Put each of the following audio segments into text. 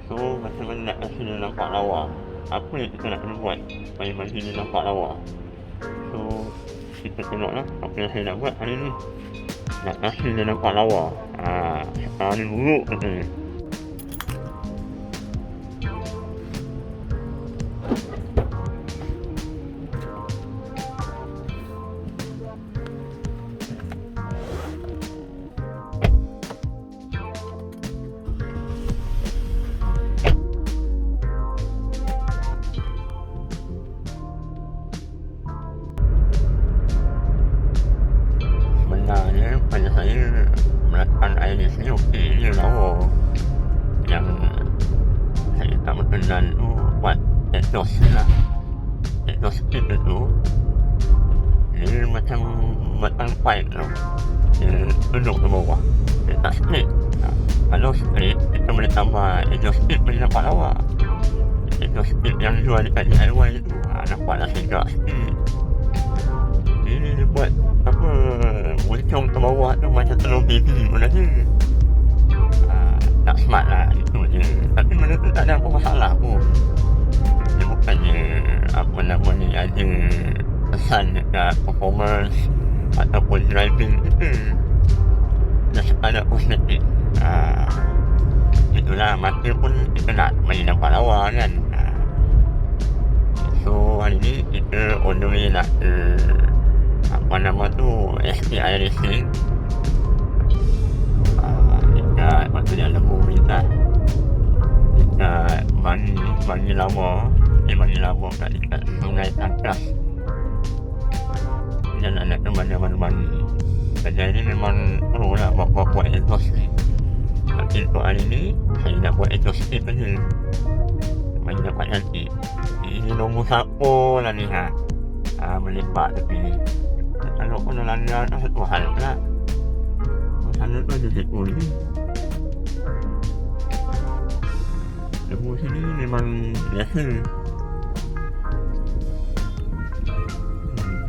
So macam mana nak kasi dia nampak lawa, apa yang kita nak kena buat supaya bagi dia nampak lawa. So kita tengoklah apa yang saya nak buat hari ni, nak kasi dia nampak lawa. Sekarang ni buruk katanya. Sebenarnya pada saya melakukan Iriz ni okey je lawa. Yang saya tak berkenan tu buat exhaust lah. Exhaust speed tu dia macam batang pipe tu, dia duduk ke bawah, dia tak split. Kalau split kita boleh tambah exhaust speed, boleh nampak lawa. Exhaust speed yang jual dekat DIY tu nampaklah segak sikit. Ini dia buat apa, buncung ke bawah tu macam telur baby pun ada. Tak smart lah itu je. Tapi benda tu tak ada apa masalah pun. Dia bukannya apa nama ni ada pesan dekat performance ataupun driving kita. Dah ada kosmetik. Itulah, mata pun kita nak bagi nampak lawa kan. So hari ni kita on the way nak ke apa nama tu, SP Iriz ni. Dekat waktu dia lembu minta dekat Bani Lama kat dekat Sungai Tangkas. Dia nak ke mana-mana. Kerja ni memang perlu lah buat exhaust ni. Tapi untuk hari ni saya nak buat exhaust speed saja, bagi dapat cantik. Ini nombor siapa lah ni melepak tepi ni. Kalau kena langgar kan satu hal pula. Sana tu ada seko ni. Lembu sini memang biasa.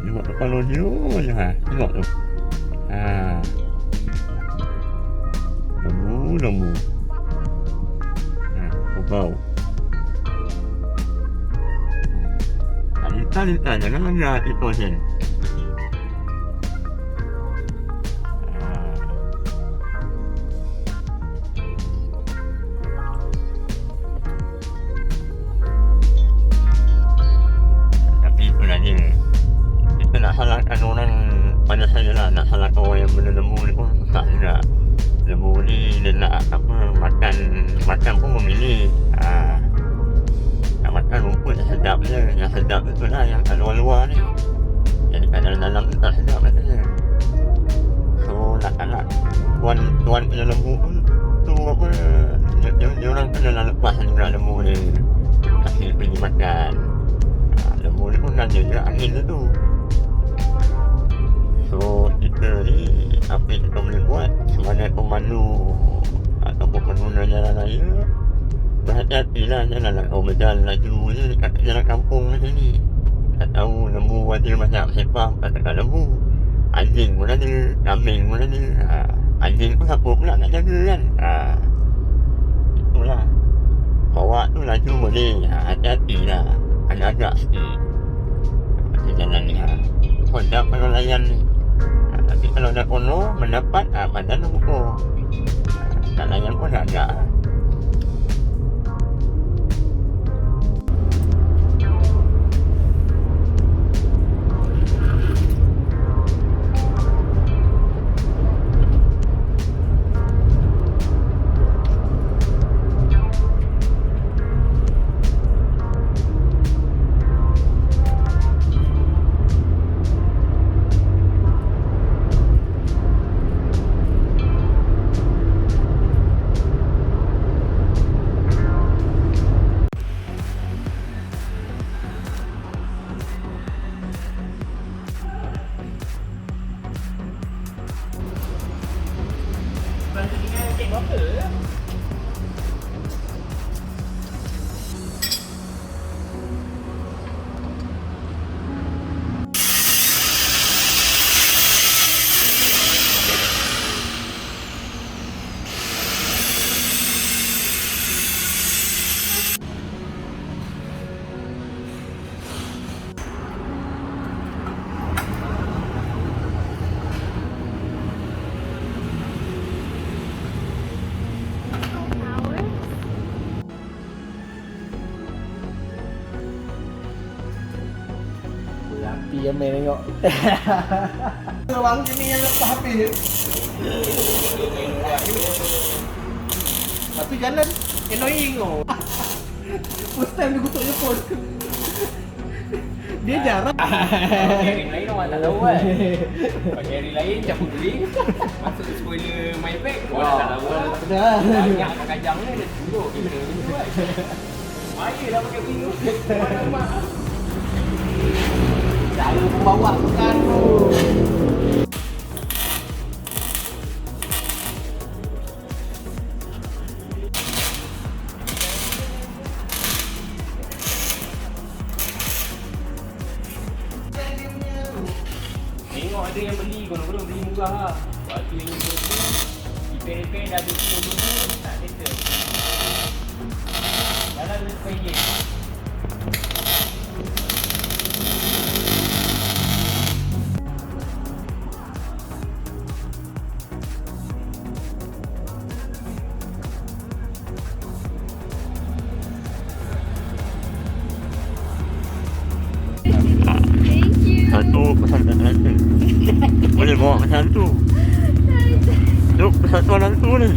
Tengok kalau dia je tengok tu. Lembu. Kau. Lintas jangan langgar itu je. Salahkan orang pada saya lah, nak salahkan orang yang benda lembu ni pun susah juga. Lembu ni dia nak makan pun memilih. Nak makan rumput yang sedap je, yang sedap tu lah yang kat luar-luar ni. Jadi kat dalam-dalam tu tak sedap katanya. So nak tuan punya lembu tu apa, dia orang kena lepas juga lembu ni, kasih pergi makan. Lembu ni pun ada juga angin tu. So kita ni apa yang kita boleh buat sebagai pemandu ataupun pengguna jalan raya, berhati-hatilah, janganlah kau berjalan laju je dekat jalan kampung macam ni. Tak tahu lembu ada macam sepah katakan lembu, anjing pun ada, kambing pun ada. Anjing pun siapa pula nak jaga kan. Itulah, bawa tu laju boleh, hati-hatilah, agak-agak sikit macam jalan ni. Sedap kalau layan ni. Tapi kalau dah kono mendapat badan tu pukul. Tak layan pun agak. dia main tengok. Orang sini yang lepas habis. Tapi jalan annoying oh. First time dia kutuk Jepun. Dia jarang. Carry lain orang tak tahu kan. Carry lain campur drink. Masuk spoiler my bag. Orang tak tahu kan. Dah. Banyak kat kajang ni dia duduk kita dulu kan. Maya dah pakai bingung. Saya pembawa bukan tu. Tengok ada yang beli, kalau beli murah lah. Waktu yang beli, repair dah ada 10 dulu, tak settle. Dalam lebih RM1. Satu pesantren nanti. Boleh bawa macam tu. Tu persatuan nanti ni.